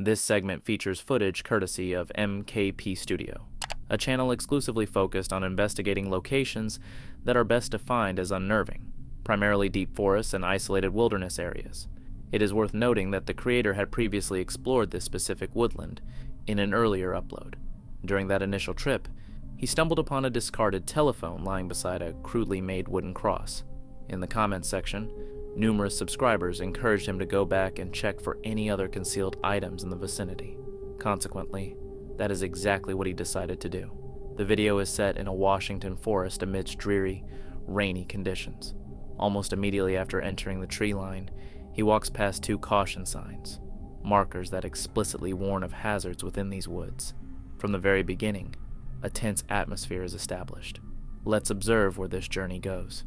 This segment features footage courtesy of MKP Studio, a channel exclusively focused on investigating locations that are best defined as unnerving, primarily deep forests and isolated wilderness areas. It is worth noting that the creator had previously explored this specific woodland in an earlier upload. During that initial trip, he stumbled upon a discarded telephone lying beside a crudely made wooden cross. In the comments section, numerous subscribers encouraged him to go back and check for any other concealed items in the vicinity. Consequently, that is exactly what he decided to do. The video is set in a Washington forest amidst dreary, rainy conditions. Almost immediately after entering the tree line, he walks past two caution signs, markers that explicitly warn of hazards within these woods. From the very beginning, a tense atmosphere is established. Let's observe where this journey goes.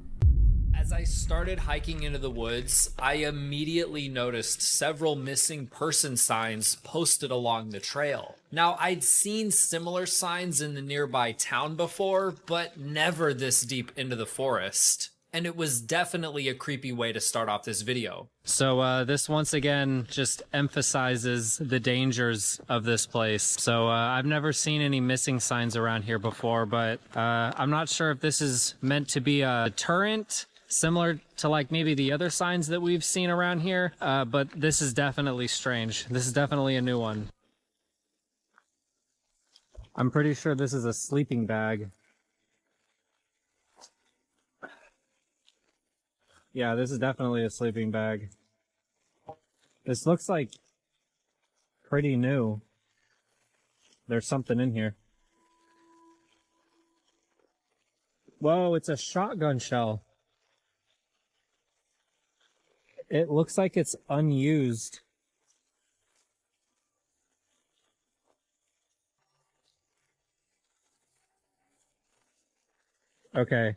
As I started hiking into the woods, I immediately noticed several missing person signs posted along the trail. Now, I'd seen similar signs in the nearby town before, but never this deep into the forest. And it was definitely a creepy way to start off this video. So this once again just emphasizes the dangers of this place. So I've never seen any missing signs around here before, but I'm not sure if this is meant to be a deterrent, similar to like maybe the other signs that we've seen around here, but this is definitely strange. This is definitely a new one. I'm pretty sure this is a sleeping bag. Yeah, this is definitely a sleeping bag. This looks like pretty new. There's something in here. Whoa, it's a shotgun shell. It looks like it's unused. Okay.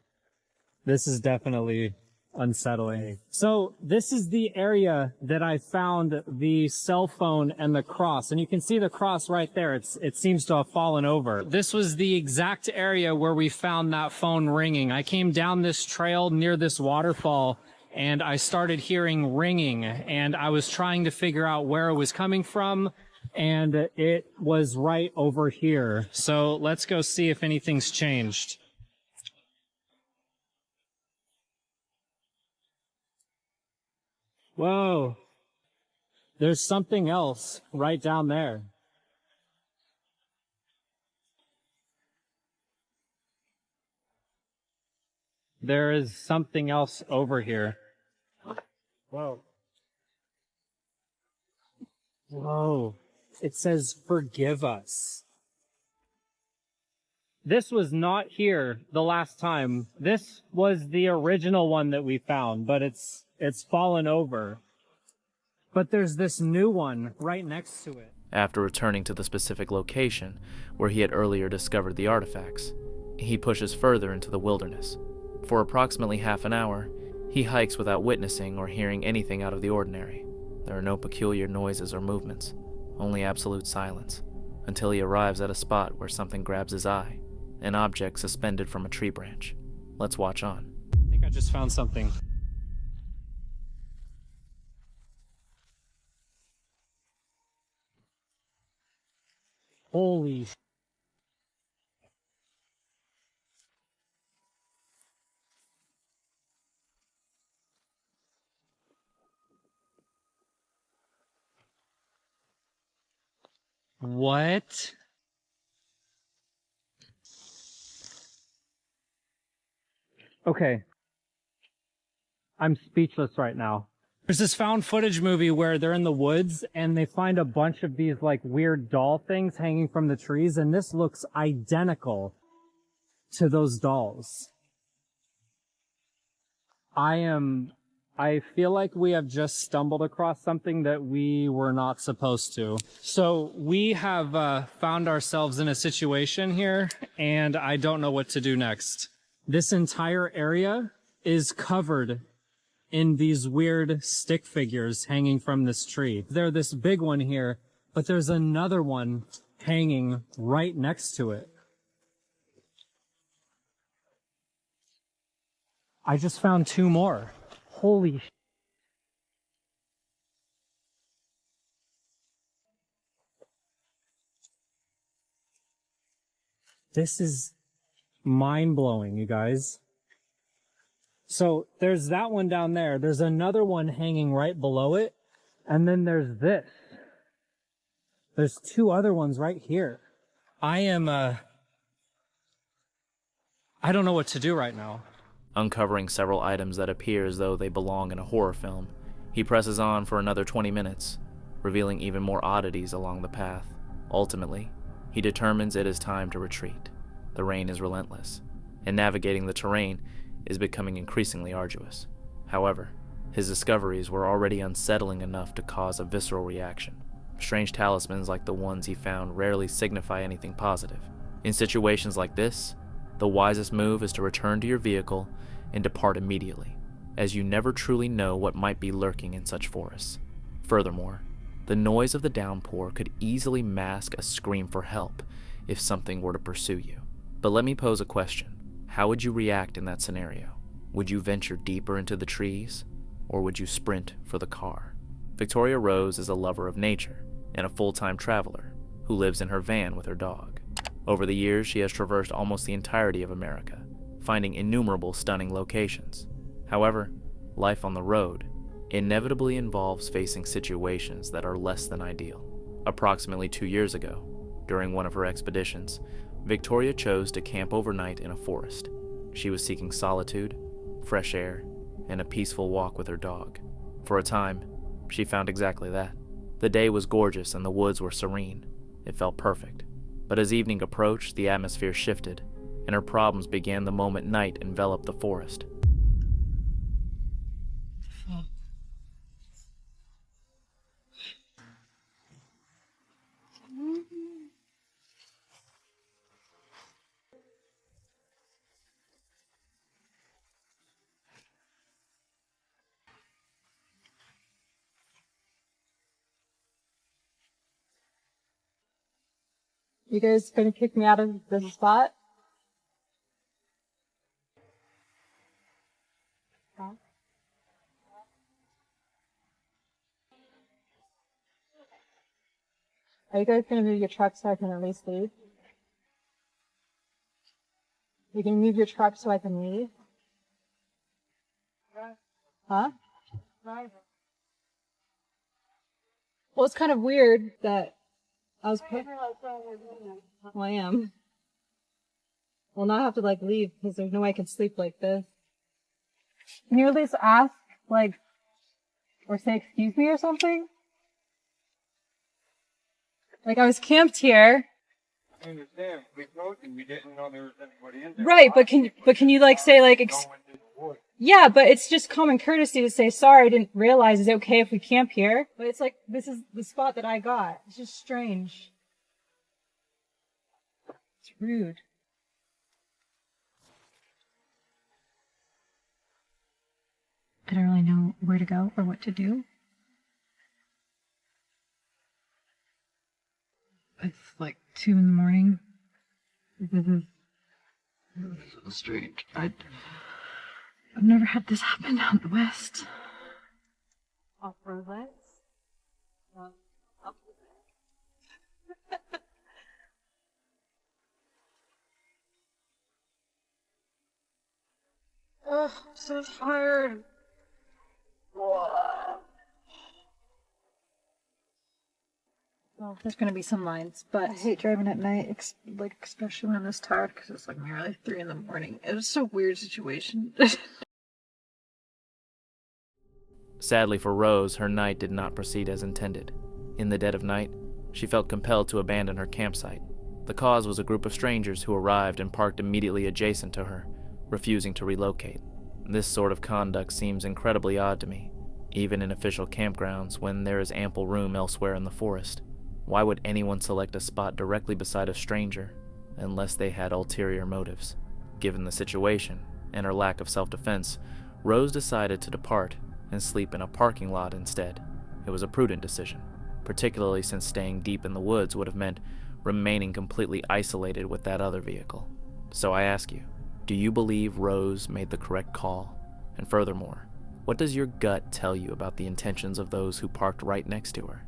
This is definitely unsettling. So this is the area that I found the cell phone and the cross, and you can see the cross right there. It seems to have fallen over. This was the exact area where we found that phone ringing. I came down this trail near this waterfall and I started hearing ringing, and I was trying to figure out where it was coming from, and it was right over here. So let's go see if anything's changed. Whoa, there's something else right down there. There is something else over here. Whoa. Whoa. It says, "Forgive us." This was not here the last time. This was the original one that we found, but it's fallen over. But there's this new one right next to it. After returning to the specific location where he had earlier discovered the artifacts, he pushes further into the wilderness. For approximately half an hour, he hikes without witnessing or hearing anything out of the ordinary. There are no peculiar noises or movements, only absolute silence, until he arrives at a spot where something grabs his eye, an object suspended from a tree branch. Let's watch on. I think I just found something. Holy sh**. What? Okay. I'm speechless right now. There's this found footage movie where they're in the woods and they find a bunch of these like weird doll things hanging from the trees, and this looks identical to those dolls. I feel like we have just stumbled across something that we were not supposed to. So we have found ourselves in a situation here, and I don't know what to do next. This entire area is covered in these weird stick figures hanging from this tree. There's this big one here, but there's another one hanging right next to it. I just found two more. Holy sh**. This is mind-blowing, you guys. So there's that one down there. There's another one hanging right below it. And then there's this. There's two other ones right here. I don't know what to do right now. Uncovering several items that appear as though they belong in a horror film, he presses on for another 20 minutes, revealing even more oddities along the path. Ultimately, he determines it is time to retreat. The rain is relentless, and navigating the terrain is becoming increasingly arduous. However, his discoveries were already unsettling enough to cause a visceral reaction. Strange talismans like the ones he found rarely signify anything positive. In situations like this, the wisest move is to return to your vehicle and depart immediately, as you never truly know what might be lurking in such forests. Furthermore, the noise of the downpour could easily mask a scream for help if something were to pursue you. But let me pose a question. How would you react in that scenario? Would you venture deeper into the trees, or would you sprint for the car? Victoria Rose is a lover of nature and a full-time traveler who lives in her van with her dog. Over the years, she has traversed almost the entirety of America, finding innumerable stunning locations. However, life on the road inevitably involves facing situations that are less than ideal. Approximately 2 years ago, during one of her expeditions, Victoria chose to camp overnight in a forest. She was seeking solitude, fresh air, and a peaceful walk with her dog. For a time, she found exactly that. The day was gorgeous and the woods were serene. It felt perfect. But as evening approached, the atmosphere shifted, and her problems began the moment night enveloped the forest. You guys gonna kick me out of this spot? Are you guys gonna move your truck so I can at least leave? You can move your truck so I can leave? Huh? Well, it's kind of weird that I was well, I am. Well, now I have to like leave because there's no way I can sleep like this. Can you at least ask, like, or say excuse me or something? Like, I was camped here. I understand. We told you we didn't know there was anybody in there. Right, but can you like say like yeah, but it's just common courtesy to say sorry. I didn't realize. Is it okay if we camp here? But it's like this is the spot that I got. It's just strange. It's rude. I don't really know where to go or what to do. It's like 2 a.m. This is so strange. I've never had this happen out the west. Off-road lights? Oh, I'm so tired. Well, there's gonna be some lines, but I hate driving at night, like especially when I'm this tired, because it's like nearly 3 a.m. It was a weird situation. Sadly for Rose, her night did not proceed as intended. In the dead of night, she felt compelled to abandon her campsite. The cause was a group of strangers who arrived and parked immediately adjacent to her, refusing to relocate. This sort of conduct seems incredibly odd to me, even in official campgrounds when there is ample room elsewhere in the forest. Why would anyone select a spot directly beside a stranger unless they had ulterior motives? Given the situation and her lack of self-defense, Rose decided to depart and sleep in a parking lot instead. It was a prudent decision, particularly since staying deep in the woods would have meant remaining completely isolated with that other vehicle. So I ask you, do you believe Rose made the correct call? And furthermore, what does your gut tell you about the intentions of those who parked right next to her?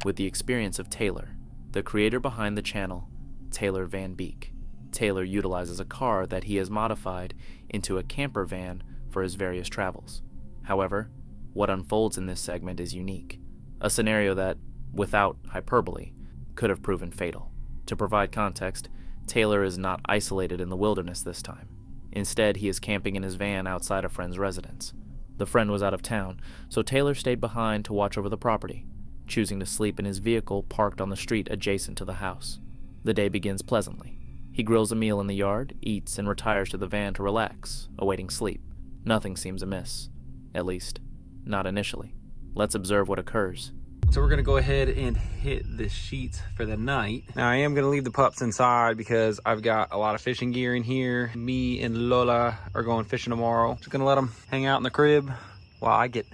With the experience of Taylor, the creator behind the channel, Taylor Van Beek, Taylor utilizes a car that he has modified into a camper van for his various travels. However, what unfolds in this segment is unique, a scenario that, without hyperbole, could have proven fatal. To provide context, Taylor is not isolated in the wilderness this time. Instead, he is camping in his van outside a friend's residence. The friend was out of town, so Taylor stayed behind to watch over the property, choosing to sleep in his vehicle parked on the street adjacent to the house. The day begins pleasantly. He grills a meal in the yard, eats, and retires to the van to relax, awaiting sleep. Nothing seems amiss. At least, not initially. Let's observe what occurs. So we're gonna go ahead and hit the sheets for the night. Now I am gonna leave the pups inside because I've got a lot of fishing gear in here. Me and Lola are going fishing tomorrow. Just gonna let them hang out in the crib while I get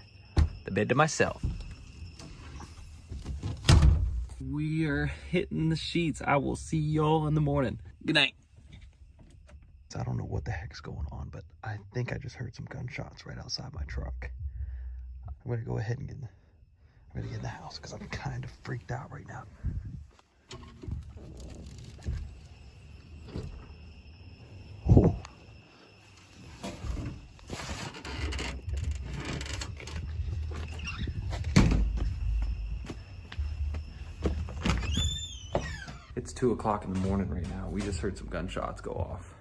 the bed to myself. We are hitting the sheets. I will see y'all in the morning. Good night. I don't know what the heck's going on, but I think I just heard some gunshots right outside my truck. I'm gonna go ahead and get in the house because I'm kind of freaked out right now. Oh. It's 2 o'clock in the morning right now. We just heard some gunshots go off.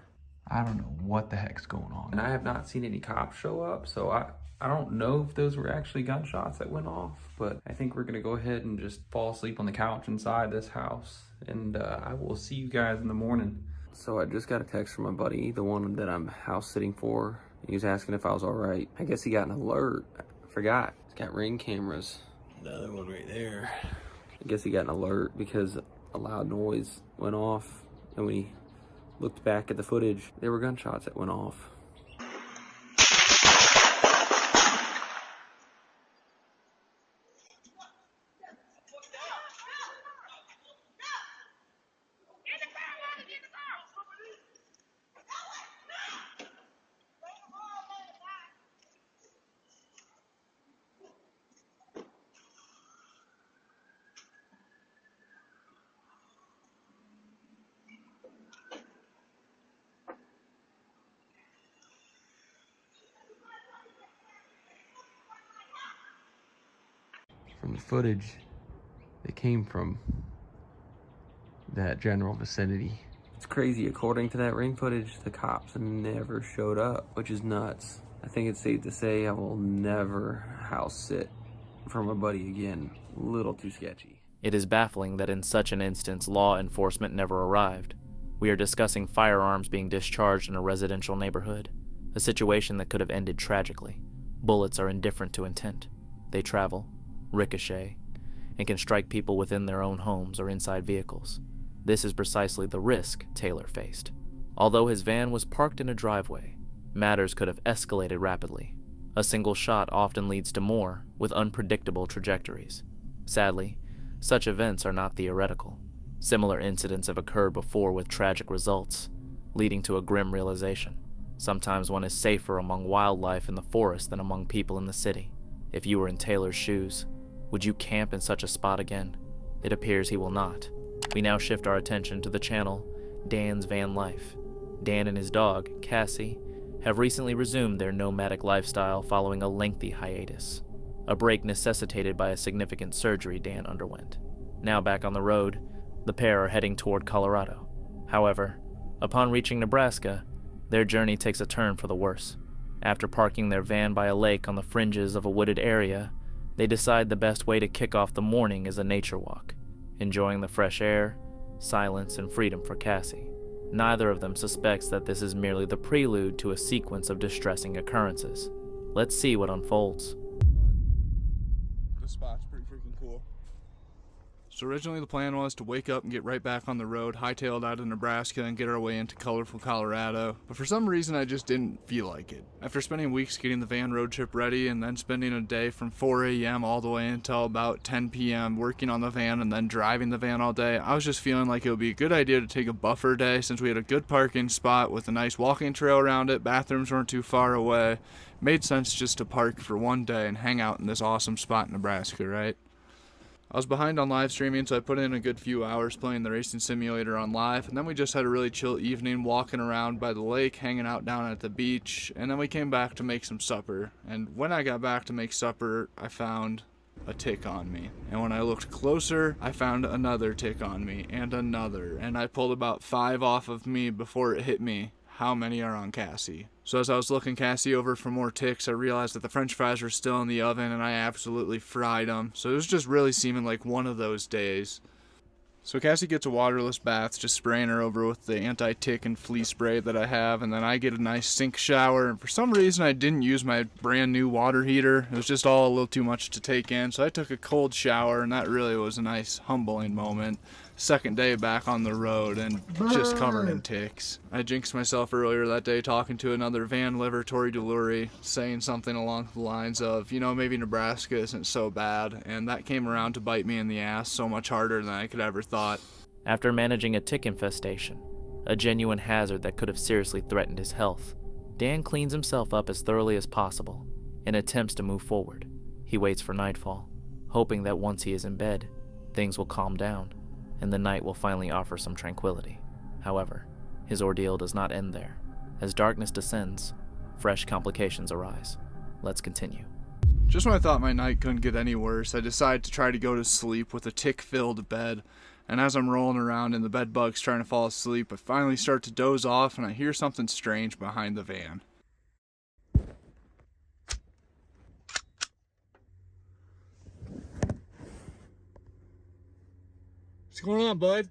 I don't know what the heck's going on. And I have not seen any cops show up, so I don't know if those were actually gunshots that went off, but I think we're gonna go ahead and just fall asleep on the couch inside this house, and I will see you guys in the morning. So I just got a text from my buddy, the one that I'm house sitting for. He was asking if I was all right. I guess he got an alert. I forgot. It's got Ring cameras. Another one right there. I guess he got an alert because a loud noise went off, and when he looked back at the footage, there were gunshots that went off. From the footage, they came from that general vicinity. It's crazy. According to that Ring footage, the cops never showed up, which is nuts. I think it's safe to say I will never house sit for my buddy again. A little too sketchy. It is baffling that in such an instance law enforcement never arrived. We are discussing firearms being discharged in a residential neighborhood, a situation that could have ended tragically. Bullets are indifferent to intent. They travel, ricochet, and can strike people within their own homes or inside vehicles. This is precisely the risk Taylor faced. Although his van was parked in a driveway, matters could have escalated rapidly. A single shot often leads to more, with unpredictable trajectories. Sadly, such events are not theoretical. Similar incidents have occurred before with tragic results, leading to a grim realization. Sometimes one is safer among wildlife in the forest than among people in the city. If you were in Taylor's shoes, would you camp in such a spot again? It appears he will not. We now shift our attention to the channel, Dan's Van Life. Dan and his dog, Cassie, have recently resumed their nomadic lifestyle following a lengthy hiatus, a break necessitated by a significant surgery Dan underwent. Now back on the road, the pair are heading toward Colorado. However, upon reaching Nebraska, their journey takes a turn for the worse. After parking their van by a lake on the fringes of a wooded area, they decide the best way to kick off the morning is a nature walk, enjoying the fresh air, silence, and freedom for Cassie. Neither of them suspects that this is merely the prelude to a sequence of distressing occurrences. Let's see what unfolds. This spot's pretty freaking cool. So originally the plan was to wake up and get right back on the road, hightailed out of Nebraska and get our way into colorful Colorado. But for some reason I just didn't feel like it. After spending weeks getting the van road trip ready and then spending a day from 4 a.m. all the way until about 10 p.m. working on the van and then driving the van all day, I was just feeling like it would be a good idea to take a buffer day since we had a good parking spot with a nice walking trail around it, bathrooms weren't too far away. It made sense just to park for one day and hang out in this awesome spot in Nebraska, right? I was behind on live streaming, so I put in a good few hours playing the racing simulator on live, and then we just had a really chill evening walking around by the lake, hanging out down at the beach, and then we came back to make some supper. And when I got back to make supper, I found a tick on me. And when I looked closer, I found another tick on me, and another, and I pulled about 5 off of me before it hit me. How many are on Cassie? So as I was looking Cassie over for more ticks, I realized that the french fries were still in the oven and I absolutely fried them. So it was just really seeming like one of those days. So Cassie gets a waterless bath, just spraying her over with the anti-tick and flea spray that I have, and then I get a nice sink shower, and for some reason I didn't use my brand new water heater. It was just all a little too much to take in, so I took a cold shower, and that really was a nice humbling moment. Second day back on the road and just covered in ticks. I jinxed myself earlier that day talking to another van liver, Tori Delury, saying something along the lines of, you know, maybe Nebraska isn't so bad, and that came around to bite me in the ass so much harder than I could ever thought. After managing a tick infestation, a genuine hazard that could have seriously threatened his health, Dan cleans himself up as thoroughly as possible and attempts to move forward. He waits for nightfall, hoping that once he is in bed, things will calm down and the night will finally offer some tranquility. However, his ordeal does not end there. As darkness descends, fresh complications arise. Let's continue. Just when I thought my night couldn't get any worse, I decided to try to go to sleep with a tick-filled bed. And as I'm rolling around in the bed bugs trying to fall asleep, I finally start to doze off and I hear something strange behind the van. What's going on, bud?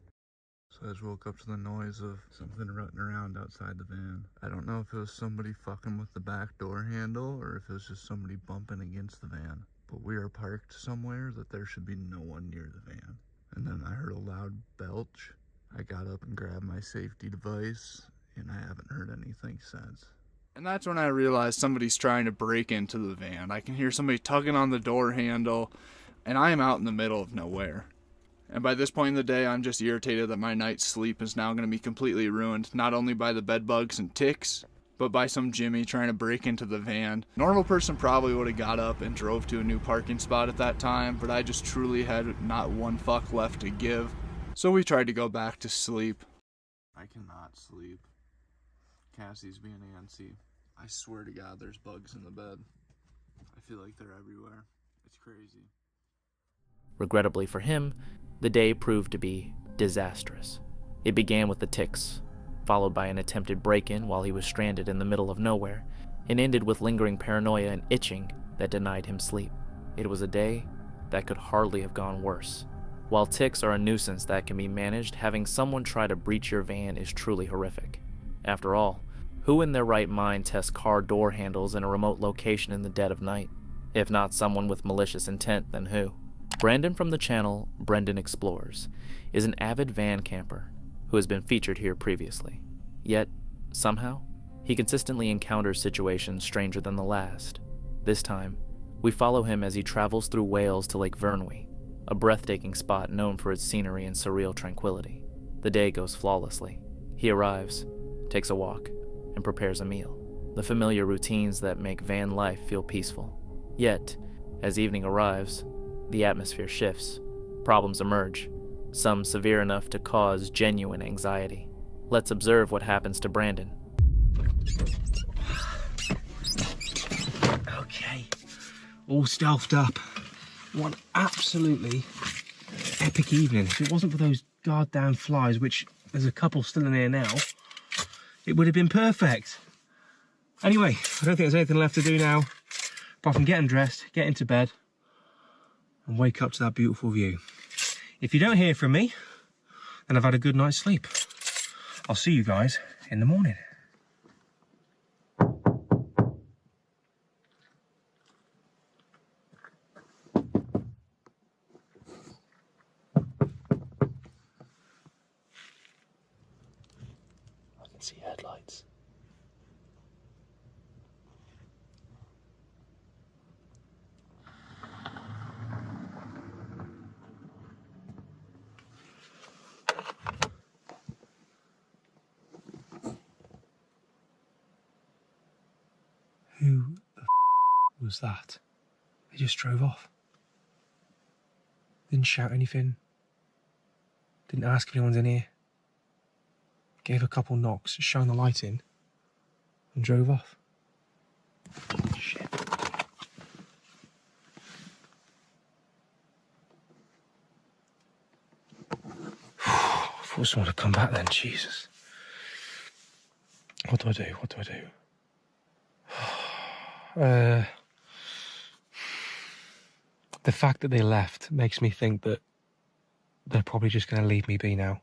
So I just woke up to the noise of something rutting around outside the van. I don't know if it was somebody fucking with the back door handle or if it was just somebody bumping against the van. But we are parked somewhere that there should be no one near the van. And then I heard a loud belch. I got up and grabbed my safety device, and I haven't heard anything since. And that's when I realized somebody's trying to break into the van. I can hear somebody tugging on the door handle, and I am out in the middle of nowhere. And by this point in the day, I'm just irritated that my night's sleep is now going to be completely ruined, not only by the bed bugs and ticks, but by some Jimmy trying to break into the van. Normal person probably would have got up and drove to a new parking spot at that time, but I just truly had not one fuck left to give. So we tried to go back to sleep. I cannot sleep. Cassie's being antsy. I swear to God, there's bugs in the bed. I feel like they're everywhere. It's crazy. Regrettably for him, the day proved to be disastrous. It began with the ticks, followed by an attempted break-in while he was stranded in the middle of nowhere, and ended with lingering paranoia and itching that denied him sleep. It was a day that could hardly have gone worse. While ticks are a nuisance that can be managed, having someone try to breach your van is truly horrific. After all, who in their right mind tests car door handles in a remote location in the dead of night? If not someone with malicious intent, then who? Brandon from the channel Brendan Explores is an avid van camper who has been featured here previously. Yet, somehow, he consistently encounters situations stranger than the last. This time, we follow him as he travels through Wales to Lake Vyrnwy, a breathtaking spot known for its scenery and surreal tranquility. The day goes flawlessly. He arrives, takes a walk, and prepares a meal. The familiar routines that make van life feel peaceful. Yet, as evening arrives, the atmosphere shifts. Problems emerge, some severe enough to cause genuine anxiety. Let's observe what happens to Brandon. Okay, all stealthed up. One absolutely epic evening. If it wasn't for those goddamn flies, which there's a couple still in here now, it would have been perfect. Anyway, I don't think there's anything left to do now, apart from getting dressed, get into bed, and wake up to that beautiful view. If you don't hear from me, then I've had a good night's sleep. I'll see you guys in the morning. I can see headlights. Who the was that? They just drove off. Didn't shout anything. Didn't ask if anyone's in here. Gave a couple knocks, shone the light in, and drove off. Shit. I thought someone would come back then, Jesus. What do I do? What do I do? The fact that they left makes me think that they're probably just going to leave me be now.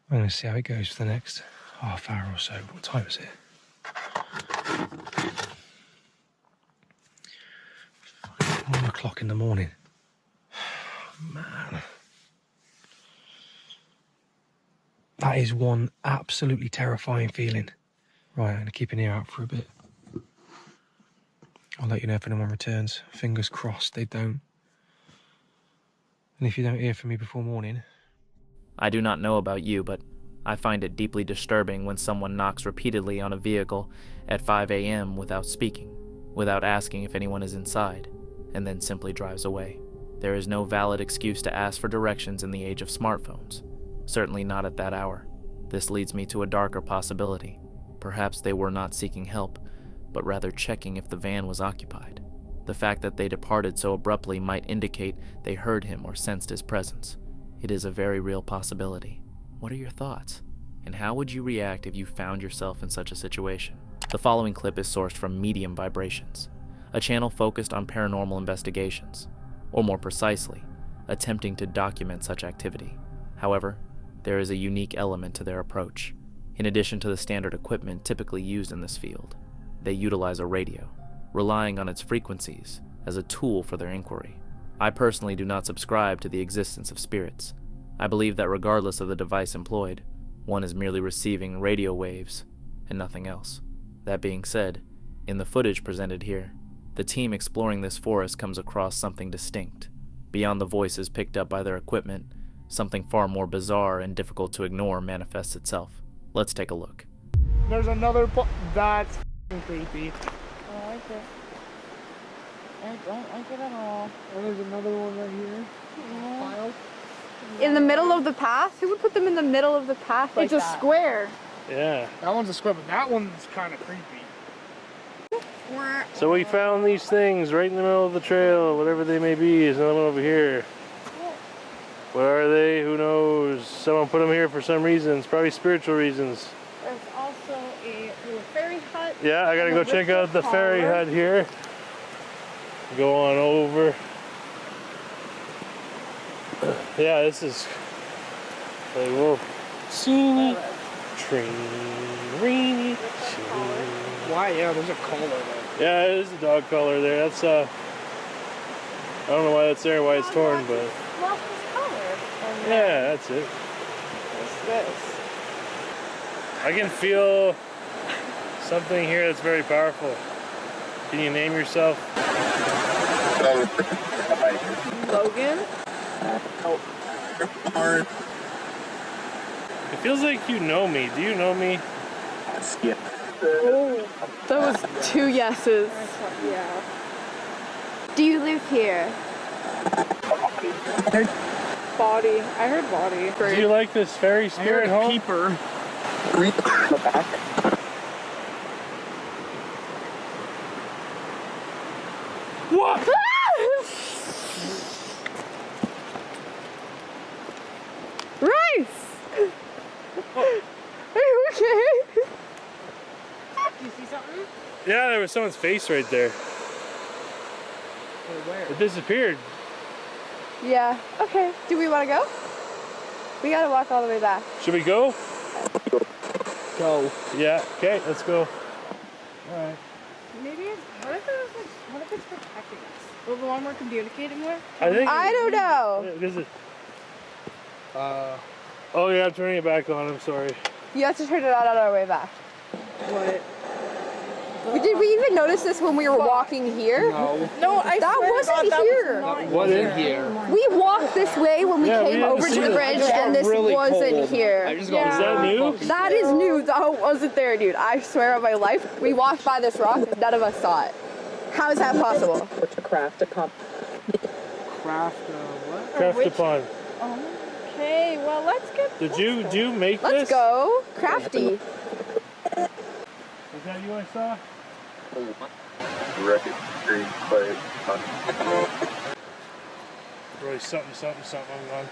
I'm going to see how it goes for the next half hour or so. What time is it? 1 o'clock in the morning. Man. That is one absolutely terrifying feeling. Right, I'm going to keep an ear out for a bit. I'll let you know if anyone returns. Fingers crossed they don't. And if you don't hear from me before morning... I do not know about you, but I find it deeply disturbing when someone knocks repeatedly on a vehicle at 5 a.m. without speaking, without asking if anyone is inside, and then simply drives away. There is no valid excuse to ask for directions in the age of smartphones. Certainly not at that hour. This leads me to a darker possibility. Perhaps they were not seeking help, but rather checking if the van was occupied. The fact that they departed so abruptly might indicate they heard him or sensed his presence. It is a very real possibility. What are your thoughts? And how would you react if you found yourself in such a situation? The following clip is sourced from Medium Vibrations, a channel focused on paranormal investigations, or more precisely, attempting to document such activity. However, there is a unique element to their approach. In addition to the standard equipment typically used in this field, they utilize a radio, relying on its frequencies as a tool for their inquiry. I personally do not subscribe to the existence of spirits. I believe that regardless of the device employed, one is merely receiving radio waves and nothing else. That being said, in the footage presented here, the team exploring this forest comes across something distinct. Beyond the voices picked up by their equipment, something far more bizarre and difficult to ignore manifests itself. Let's take a look. There's another that's creepy. I like it. I don't like it at all. And there's another one right here. Pile. In the middle of the path? Who would put them in the middle of the path like that? It's a square. Yeah. That one's a square, but that one's kind of creepy. So we found these things right in the middle of the trail, whatever they may be. There's another one over here. What are they? Who knows? Someone put them here for some reasons, probably spiritual reasons. There's also a little fairy hut. Yeah, I gotta go check out the fairy hut here. Go on over. Yeah, this is like, whoa. Teeny, teeny. Why? Yeah, there's a collar there. Yeah, it is a dog collar there. That's I don't know why that's there, why it's torn, but Lost his collar. yeah, that's it. What's this? I can feel something here that's very powerful. Can you name yourself? Logan? It feels like you know me. Do you know me? Oh, that was 2 yeses. Yeah. Do you live here? Body. I heard body. Do you like this fairy spirit home? Keeper. What? Rice! Are you okay? You see something? Yeah, there was someone's face right there. Where? It disappeared. Yeah. Okay. Do we want to go? We gotta walk all the way back. Should we go? Go. Yeah. Okay, let's go. All right. Maybe it's, what if it's protecting us? Will the one we're communicating with? I don't know. Is it? Oh yeah, I'm turning it back on. I'm sorry. You have to turn it on our way back. What? Did we even notice this when we were walking here? No. No, that wasn't here. What in here? We walked this way when we Yeah, came we over didn't to see the it. bridge, I just got and this really wasn't cold. here. I just got Is that new? That is new. That wasn't there, dude. I swear on my life. We walked by this rock, none of us saw it. How is that possible? Craft what? Craft upon. Okay, well, let's get. Did you make this? Let's go. Crafty. Is that you I saw? Roy, something. I'm gone.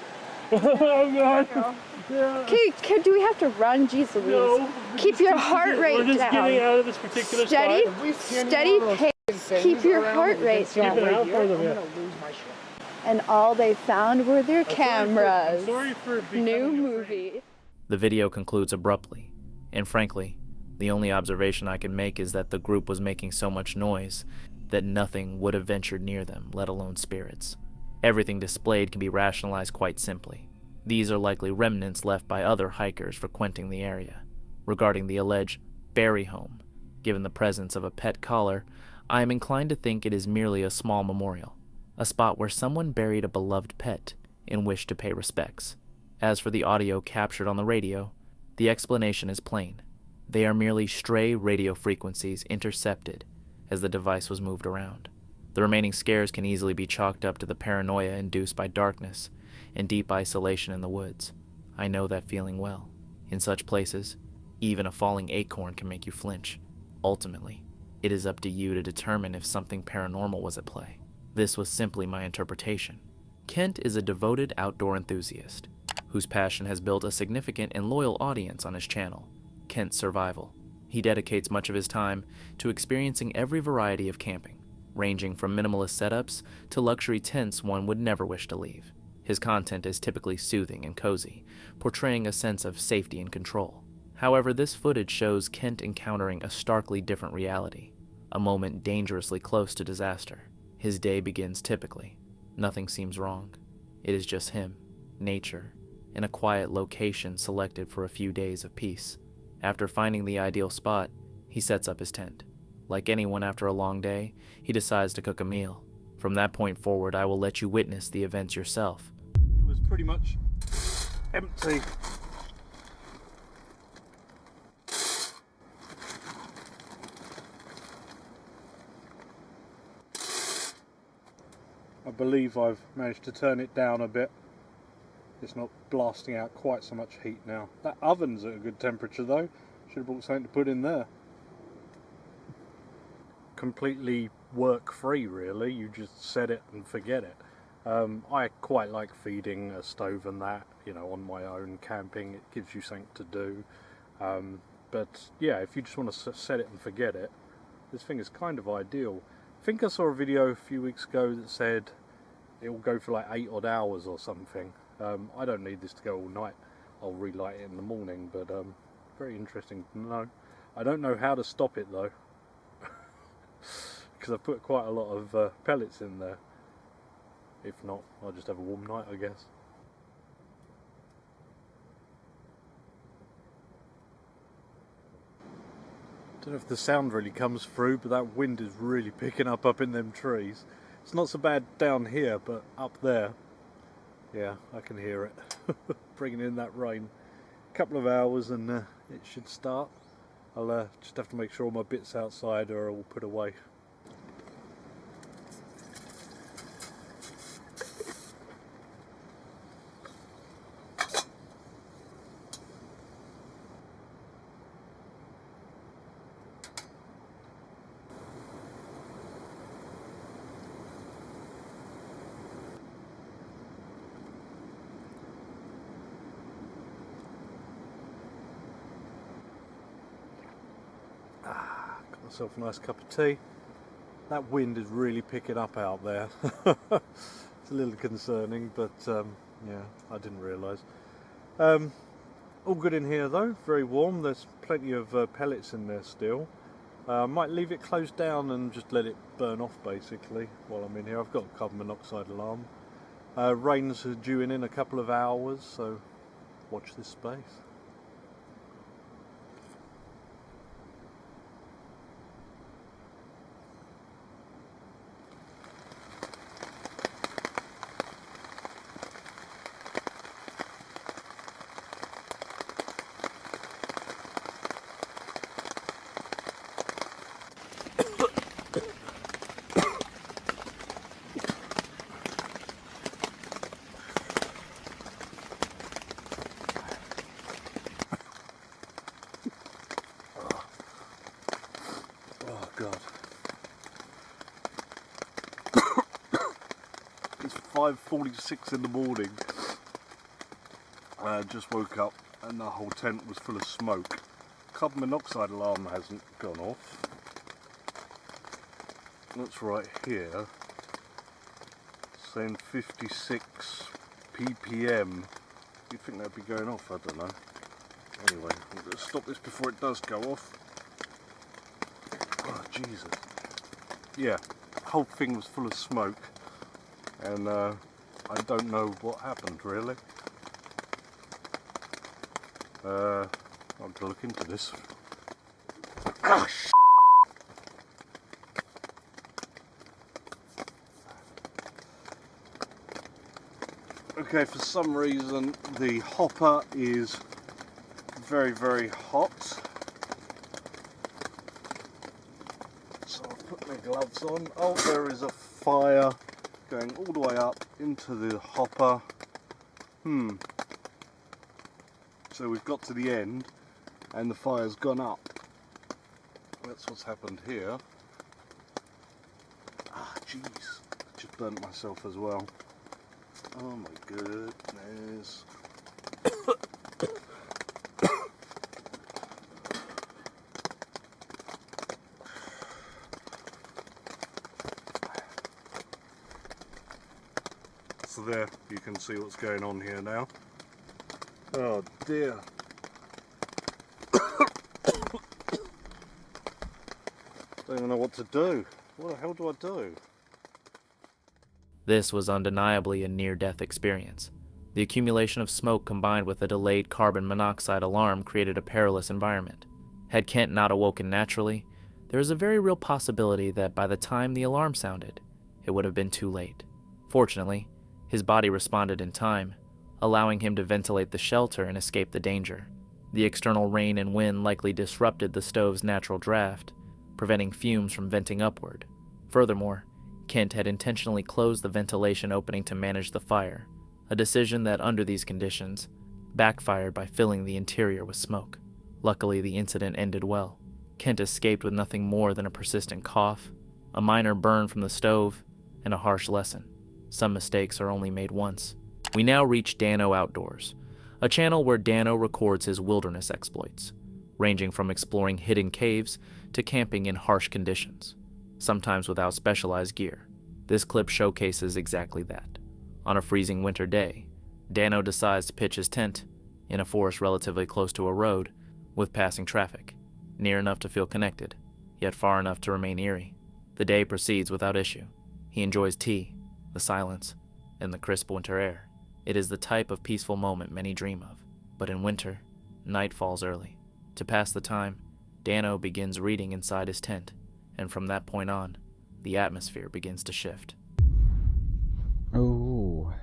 I'm gone. Yeah. Okay, do we have to run? Jeez Louise. No. Keep your heart rate down. We're just getting out of this particular Steady, spot. steady pace. Keep your heart rate down. Keep it out for them, yeah. And all they found were their cameras. Sorry for New movie. The video concludes abruptly, and frankly, the only observation I can make is that the group was making so much noise that nothing would have ventured near them, let alone spirits. Everything displayed can be rationalized quite simply. These are likely remnants left by other hikers frequenting the area. Regarding the alleged bury home, given the presence of a pet collar, I am inclined to think it is merely a small memorial, a spot where someone buried a beloved pet and wished to pay respects. As for the audio captured on the radio, the explanation is plain. They are merely stray radio frequencies intercepted as the device was moved around. The remaining scares can easily be chalked up to the paranoia induced by darkness and deep isolation in the woods. I know that feeling well. In such places, even a falling acorn can make you flinch. Ultimately, it is up to you to determine if something paranormal was at play. This was simply my interpretation. Kent is a devoted outdoor enthusiast whose passion has built a significant and loyal audience on his channel, Kent's Survival. He dedicates much of his time to experiencing every variety of camping, ranging from minimalist setups to luxury tents one would never wish to leave. His content is typically soothing and cozy, portraying a sense of safety and control. However, this footage shows Kent encountering a starkly different reality, a moment dangerously close to disaster. His day begins typically. Nothing seems wrong. It is just him, nature, in a quiet location selected for a few days of peace. After finding the ideal spot, he sets up his tent. Like anyone after a long day, he decides to cook a meal. From that point forward, I will let you witness the events yourself. It was pretty much empty. I believe I've managed to turn it down a bit. It's not blasting out quite so much heat now. That oven's at a good temperature though. Should have brought something to put in there. Completely work free really, you just set it and forget it. I quite like feeding a stove and that, you know, on my own camping. It gives you something to do. But yeah, if you just want to set it and forget it, this thing is kind of ideal. I think I saw a video a few weeks ago that said it will go for like 8 odd hours or something. I don't need this to go all night. I'll relight it in the morning, but very interesting to know. I don't know how to stop it though, because I've put quite a lot of pellets in there. If not, I'll just have a warm night, I guess. Don't know if the sound really comes through, but that wind is really picking up in them trees. It's not so bad down here, but up there, yeah, I can hear it. Bringing in that rain. A couple of hours and it should start. I'll just have to make sure all my bits outside are all put away. Got myself a nice cup of tea. That wind is really picking up out there. It's a little concerning, but yeah, I didn't realise. All good in here though, very warm. There's plenty of pellets in there still. I might leave it closed down and just let it burn off basically while I'm in here. I've got a carbon monoxide alarm. Rain's due in a couple of hours, so watch this space. 5:46 in the morning. Just woke up and the whole tent was full of smoke. Carbon monoxide alarm hasn't gone off. That's right here. Saying 56 ppm. You'd think that'd be going off, I don't know. Anyway, I'm going to stop this before it does go off. Oh, Jesus. Yeah, the whole thing was full of smoke. And I don't know what happened, really. I'll have to look into this. Ah, okay, for some reason the hopper is very, very hot. So I'll put my gloves on. Oh, there is a fire going all the way up into the hopper. So we've got to the end and the fire's gone up. That's what's happened here. Ah, jeez. Just burnt myself as well. Oh my goodness. So there, you can see what's going on here now. Oh dear. Don't even know what to do. What the hell do I do? This was undeniably a near-death experience. The accumulation of smoke combined with a delayed carbon monoxide alarm created a perilous environment. Had Kent not awoken naturally, there is a very real possibility that by the time the alarm sounded, it would have been too late. Fortunately, his body responded in time, allowing him to ventilate the shelter and escape the danger. The external rain and wind likely disrupted the stove's natural draft, preventing fumes from venting upward. Furthermore, Kent had intentionally closed the ventilation opening to manage the fire, a decision that, under these conditions, backfired by filling the interior with smoke. Luckily, the incident ended well. Kent escaped with nothing more than a persistent cough, a minor burn from the stove, and a harsh lesson. Some mistakes are only made once. We now reach Dano Outdoors, a channel where Dano records his wilderness exploits, ranging from exploring hidden caves to camping in harsh conditions, sometimes without specialized gear. This clip showcases exactly that. On a freezing winter day, Dano decides to pitch his tent in a forest relatively close to a road with passing traffic, near enough to feel connected, yet far enough to remain eerie. The day proceeds without issue. He enjoys tea, the silence, and the crisp winter air. It is the type of peaceful moment many dream of. But in winter, night falls early. To pass the time, Dano begins reading inside his tent, and from that point on, the atmosphere begins to shift. Oh,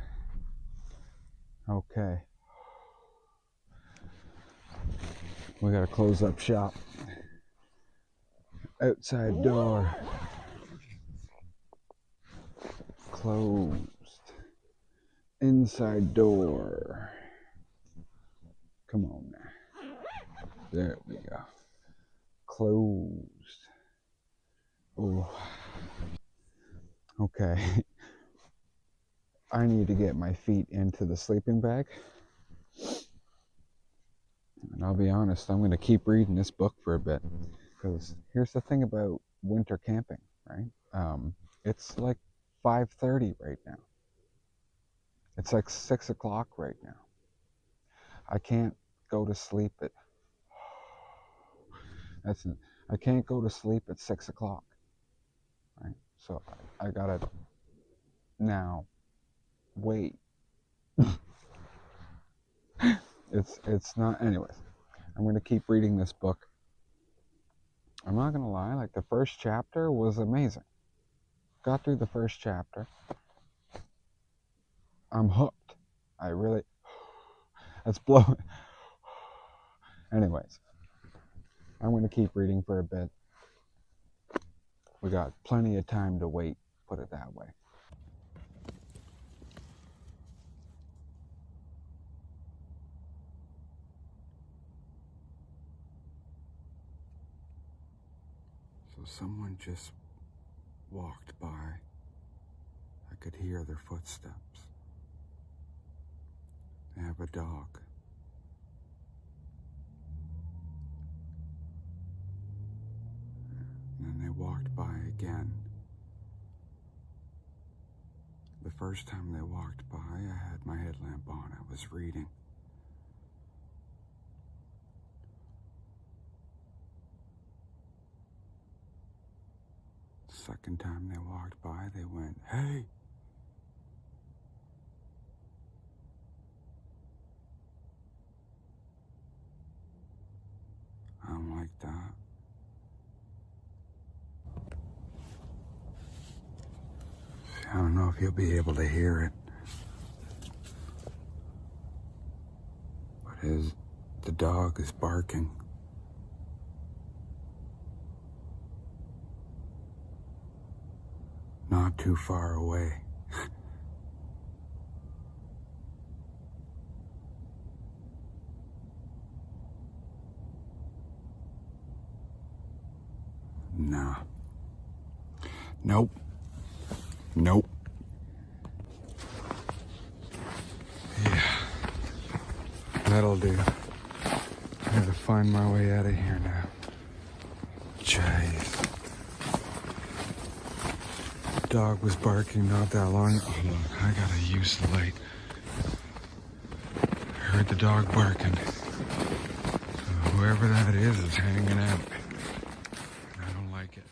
okay. We gotta close up shop. Outside door closed. Inside door. Come on now. There we go. Closed. Oh. Okay. I need to get my feet into the sleeping bag. And I'll be honest, I'm going to keep reading this book for a bit. Because here's the thing about winter camping, right? It's like 5:30 right now. It's like 6 o'clock right now. I can't go to sleep at... I can't go to sleep at 6 o'clock. Right? So I gotta now wait. It's not... Anyways, I'm going to keep reading this book. I'm not going to lie, like the first chapter was amazing. Got through the first chapter. I'm hooked. I really... That's blowing... Anyways, I'm going to keep reading for a bit. We got plenty of time to wait, put it that way. So someone just walked by. I could hear their footsteps. They have a dog. And then they walked by again. The first time they walked by, I had my headlamp on. I was reading. The second time they walked by, they went, "Hey!" I'm like that. I don't know if you'll be able to hear it, but the dog is barking. Not too far away. Nah. Nope. Nope. Yeah. That'll do. I gotta find my way out of here now. Jeez. Dog was barking not that long. Oh, look, I gotta use the light. I heard the dog barking. So whoever that is hanging out. And I don't like it.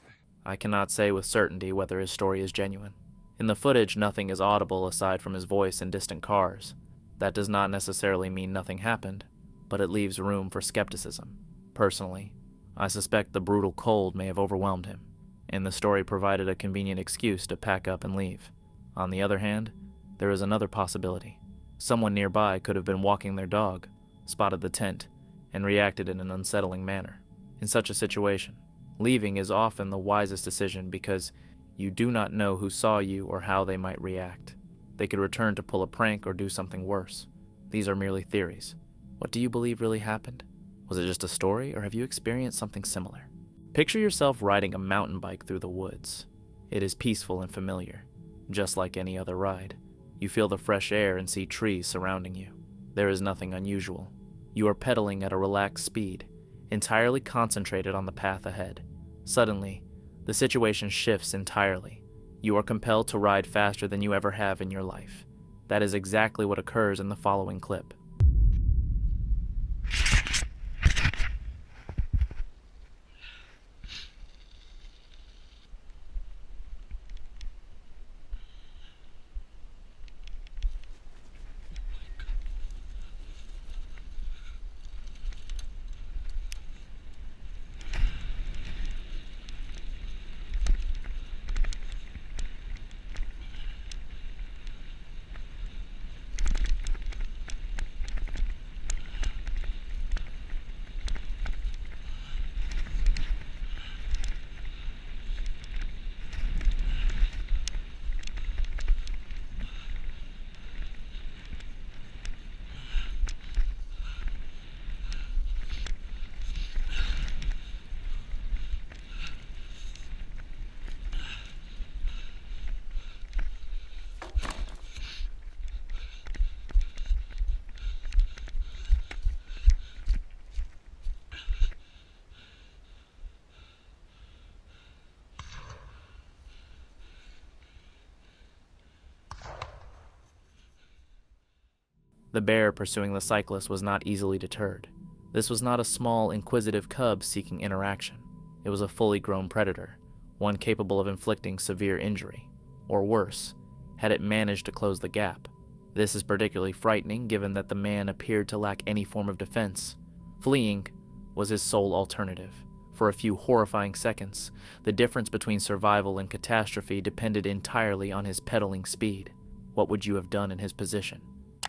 I cannot say with certainty whether his story is genuine. In the footage, nothing is audible aside from his voice and distant cars. That does not necessarily mean nothing happened, but it leaves room for skepticism. Personally, I suspect the brutal cold may have overwhelmed him, and the story provided a convenient excuse to pack up and leave. On the other hand, there is another possibility. Someone nearby could have been walking their dog, spotted the tent, and reacted in an unsettling manner. In such a situation, leaving is often the wisest decision because you do not know who saw you or how they might react. They could return to pull a prank or do something worse. These are merely theories. What do you believe really happened? Was it just a story, or have you experienced something similar? Picture yourself riding a mountain bike through the woods. It is peaceful and familiar, just like any other ride. You feel the fresh air and see trees surrounding you. There is nothing unusual. You are pedaling at a relaxed speed, entirely concentrated on the path ahead. Suddenly, the situation shifts entirely. You are compelled to ride faster than you ever have in your life. That is exactly what occurs in the following clip. The bear pursuing the cyclist was not easily deterred. This was not a small, inquisitive cub seeking interaction. It was a fully grown predator, one capable of inflicting severe injury, or worse, had it managed to close the gap. This is particularly frightening given that the man appeared to lack any form of defense. Fleeing was his sole alternative. For a few horrifying seconds, the difference between survival and catastrophe depended entirely on his pedaling speed. What would you have done in his position?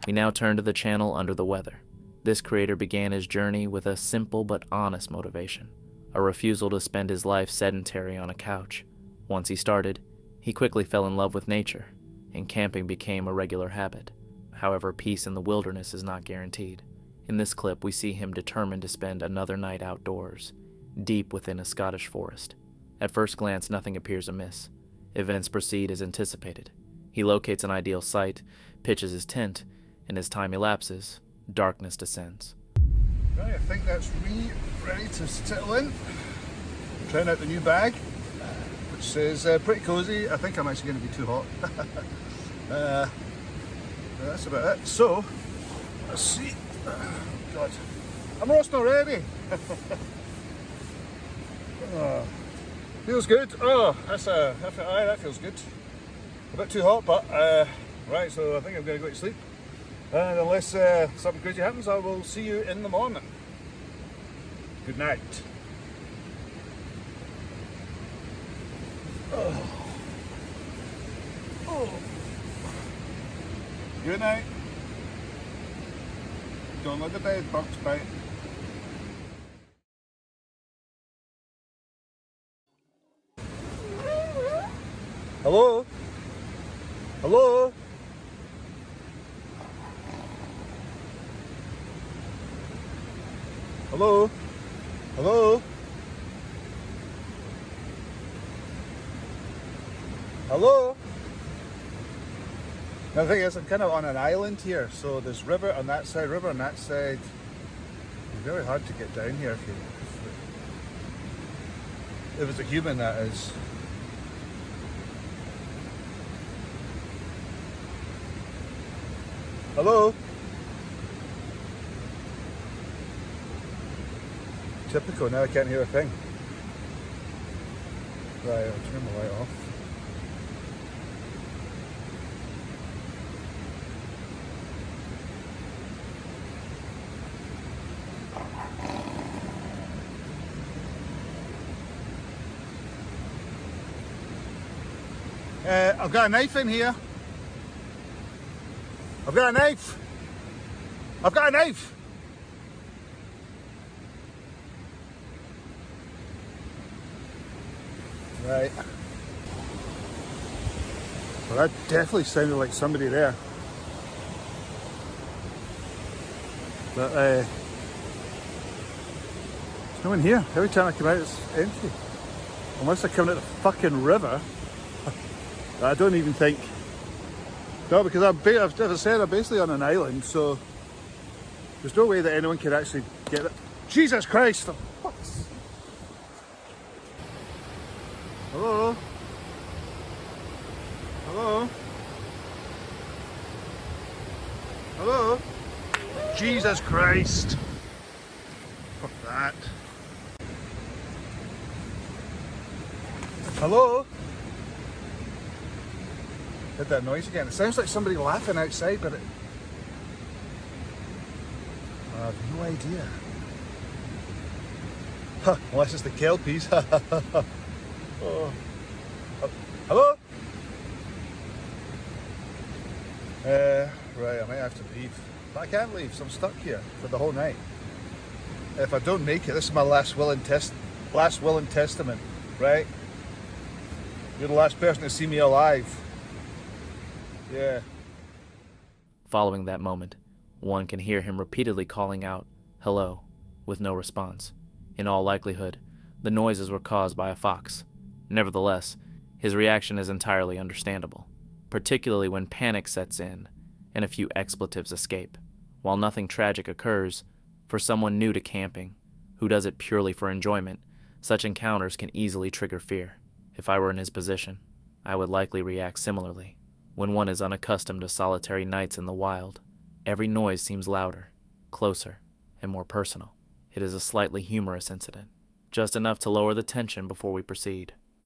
We now turn to the channel Under the Weather. This creator began his journey with a simple but honest motivation, a refusal to spend his life sedentary on a couch. Once he started, he quickly fell in love with nature, and camping became a regular habit. However, peace in the wilderness is not guaranteed. In this clip, we see him determined to spend another night outdoors, deep within a Scottish forest. At first glance, nothing appears amiss. Events proceed as anticipated. He locates an ideal site, pitches his tent, and as time elapses, darkness descends. Right, I think that's me ready to settle in. Trying out the new bag, which says pretty cozy. I think I'm actually going to be too hot. That's about it. So, let's see. Oh, God, I'm roasting already. Oh, feels good. Oh, that feels good. A bit too hot, but right. So I think I'm going to go to sleep. And unless something crazy happens, I will see you in the morning. Good night. Oh. Oh. Good night. Don't let the bed bugs bite. Hello? Hello? Hello? Hello? Hello? Now the thing is, I'm kind of on an island here, so there's river on that side, river on that side. It's very hard to get down here if it's a human, that is. Hello? Typical, now I can't hear a thing. Right, I'll turn the light off. I've got a knife in here. I've got a knife. I've got a knife. Right. Well, that definitely sounded like somebody there. But there's no one here. Every time I come out, it's empty. Unless I come out the fucking river. I don't even think. No, because as I said, I'm basically on an island, so there's no way that anyone could actually get it. Jesus Christ! For fuck's sake. Hello? Hello? Hello? Jesus Christ! Fuck that. Hello? Heard that noise again. It sounds like somebody laughing outside, but I have no idea. Huh, unless it's the kelpies. Oh. Hello? Right, I might have to leave. But I can't leave, so I'm stuck here for the whole night. If I don't make it, this is my last will and testament, right? You're the last person to see me alive. Yeah. Following that moment, one can hear him repeatedly calling out, "Hello," with no response. In all likelihood, the noises were caused by a fox. Nevertheless, his reaction is entirely understandable, particularly when panic sets in and a few expletives escape. While nothing tragic occurs, for someone new to camping, who does it purely for enjoyment, such encounters can easily trigger fear. If I were in his position, I would likely react similarly. When one is unaccustomed to solitary nights in the wild, every noise seems louder, closer, and more personal. It is a slightly humorous incident, just enough to lower the tension before we proceed.